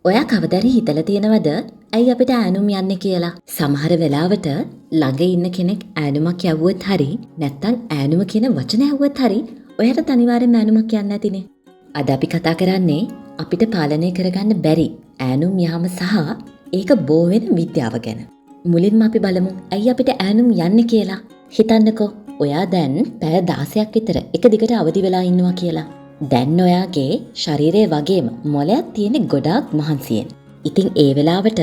ඔයා කවදාරි හිතලා තියෙනවද ඇයි අපිට ඈනුම් යන්නේ කියලා? සමහර වෙලාවට ළඟ ඉන්න කෙනෙක් ඈනුමක් යවුවොත් හරි නැත්නම් ඈනුම කියන වචන ඇහුවොත් හරි ඔයාට අනිවාර්යෙන්ම ඈනුමක් යන්න ඇතිනේ. අද අපි කතා කරන්නේ අපිට පාලනය කරගන්න බැරි ඈනුම් යාම සහ ඒක බෝ වෙන විද්‍යාව ගැන. මුලින්ම අපි බලමු ඇයි අපිට ඈනුම් යන්නේ කියලා. හිතන්නකෝ ඔයා දැන් පැය 16ක් විතර එක දිගට අවදි වෙලා ඉන්නවා කියලා. දැන් ඔයාගේ ශරීරයේ වගේම මොළයක් තියෙන ගොඩාක් මහන්සියෙන්. ඉතින් ඒ වෙලාවට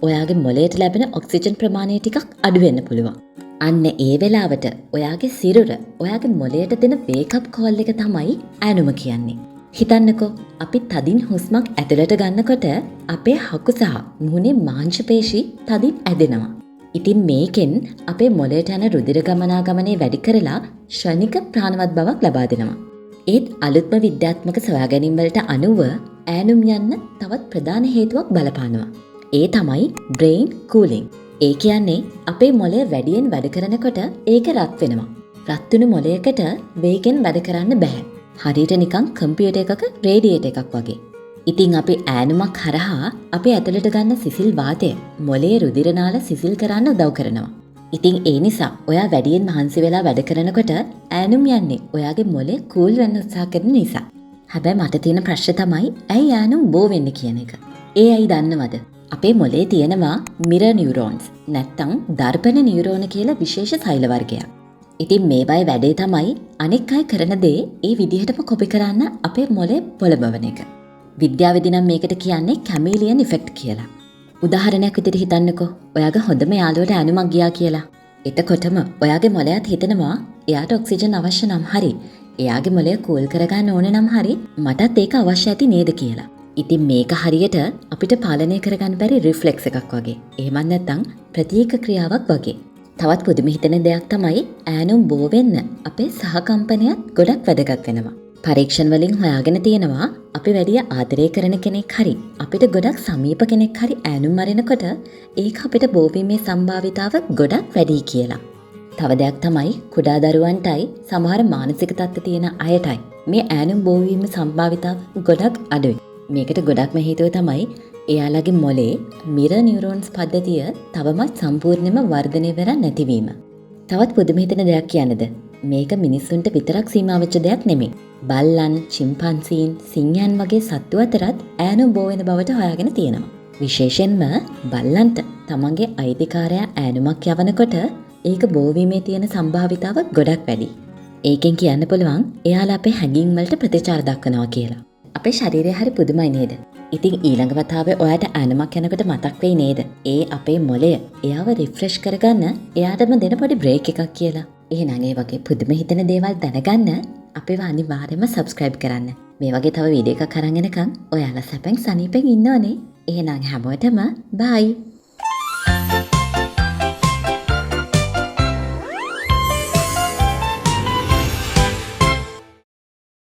ඔයාගේ මොළයට ලැබෙන ඔක්සිජන් ප්‍රමාණය ටිකක් අඩු වෙන්න පුළුවන්. අන්න ඒ වෙලාවට ඔයාගේ සිරුර ඔයාගේ මොළයට දෙන වේකප් කෝල් එක තමයි ඈනුම කියන්නේ. හිතන්නකෝ අපි තදින් හුස්මක් ඇතුළට ගන්නකොට අපේ හකු සහ මුහුණේ මාංශ පේශි තදින් ඇදෙනවා. ඉතින් මේකෙන් අපේ මොළයට යන රුධිර ගමනාගමනය වැඩි කරලා ක්ෂණික ප්‍රාණවත් බවක් ලබා දෙනවා. ඒත් අලුත්ම විද්‍යාත්මක සොයාගැනීම් වලට අනුව ඈනුම් යන්න තවත් ප්‍රධාන හේතුවක් බලපානවා. ඒ තමයි බ්‍රේන් කූලින්. ඒ කියන්නේ අපේ මොළය වැඩියෙන් වැඩ කරනකොට ඒක රත් වෙනවා. රත් වුණු මොළයකට වේගෙන් වැඩ කරන්න බෑ. හරියට නිකන් කම්පියුටර් එකක රේඩියේටර් එකක් වගේ. ඉතින් අපි ඈනුමක් හරහා අපි ඇතුළට ගන්න සිසිල් වාතය මොළයේ රුධිර නාල සිසිල් කරන්න උදව් කරනවා. ඉතින් ඒ නිසා ඔයා වැඩියෙන් මහන්සි වෙලා වැඩ කරනකොට ඈනුම් යන්නේ ඔයාගේ මොළය කූල් වෙන්න උත්සාහ කරන නිසා. හැබැයි මට තියෙන ප්‍රශ්නේ තමයි ඇයි ඈනුම් බෝ වෙන්නේ කියන එක. ඒ ඇයි දන්නවද? අපේ මොළයේ තියෙනවා මිරර් නියුරෝන්ස් නැත්තම් දර්පණ නියුරෝන කියලා විශේෂ සෛල වර්ගයක්. ඉතින් මේවායේ වැඩේ තමයි අනෙක් අය කරන දේ ඒ විදිහටම කොපි කරන්න අපේ මොළය පොළඹවන එක. විද්‍යාවේදී නම් මේකට කියන්නේ කැමීලියන් ඉෆෙක්ට් කියලා. උදාහරණයක් විදිහට හිතන්නකෝ ඔයාගේ හොඳම යාළුවට ඈනුමක් ගියා කියලා. එතකොටම ඔයාගේ මොළයත් හිතනවා එයාට ඔක්සිජන් අවශ්‍ය නම් හරි එයාගේ මොළය කූල් කරගන්න ඕන නම් හරි මටත් ඒක අවශ්‍ය ඇති නේද කියලා. ඉතින් මේක හරියට අපිට පාලනය කරගන්න බැරි රිෆ්ලෙක්ස් එකක් වගේ. එහෙම නැත්නම් ප්‍රතික්‍රියා ක්‍රියාවක් වගේ. තවත් පුදුම හිතෙන දෙයක් තමයි ඈනුම් බෝ වෙන්න අපේ සහකම්පනයත් ගොඩක් වැදගත් වෙනවා. පරීක්ෂණ වලින් හොයාගෙන තියෙනවා අපි වැඩි ආදරය කරන කෙනෙක් හරි අපිට ගොඩක් සමීප කෙනෙක් හරි ඈනුම් මරිනකොට ඒක අපිට බෝ වීමේ සම්භාවිතාව ගොඩක් වැඩි කියලා. තව දෙයක් තමයි කුඩා දරුවන්ටයි සමහර මානසික තත්ත්ව තියෙන අයටයි මේ ඈනුම් බෝ වීමේ සම්භාවිතාව ගොඩක් අඩුයි. මේකට ගොඩක්ම හේතුව තමයි එයාලගේ මොළේ මිරර් නියුරෝන්ස් පද්ධතිය තවමත් සම්පූර්ණයෙන්ම වර්ධනය වෙලා නැතිවීම. තවත් පුදුම හිතෙන දෙයක් කියන්නද? මේක මිනිස්සුන්ට විතරක් සීමා වෙච්ච දෙයක් නෙමෙයි. බල්ලන්, චිම්පන්සීන්, සිංහයන් වගේ සත්තු අතරත් ඈනුම් බෝ වෙන බවට හොයාගෙන තියෙනවා. විශේෂයෙන්ම බල්ලන්ට තමන්ගේ අයිතිකාරයා ඈනුමක් යවනකොට ඒක බෝ වීමේ තියෙන සම්භාවිතාව ගොඩක් වැඩි. ඒකෙන් කියන්න පුළුවන් එයාලා අපේ හැඟීම් වලට ප්‍රතිචාර දක්වනවා කියලා. අපේ ශරීරය හරි පුදුමයි නේද? ඉතින් ඊළඟ වතාවේ ඔයාට ඈනුමක් යනකොට මතක් වෙයි නේද? ඒ අපේ මොළය එයාව රිෆ්‍රෙෂ් කරගන්න එයාටම දෙන පොඩි බ්‍රේක් එකක් කියලා. එහෙනම් ඒ වගේ පුදුම හිතෙන දේවල් දැනගන්න අපිව අනිවාර්යයෙන්ම සබ්ස්ක්‍රයිබ් කරන්න. මේ වගේ තව වීඩියෝ එකක් අරන් එනකන් ඔයාලා සැපෙන් සනීපෙන් ඉන්නවනේ. එහෙනම් හැමෝටම බයි.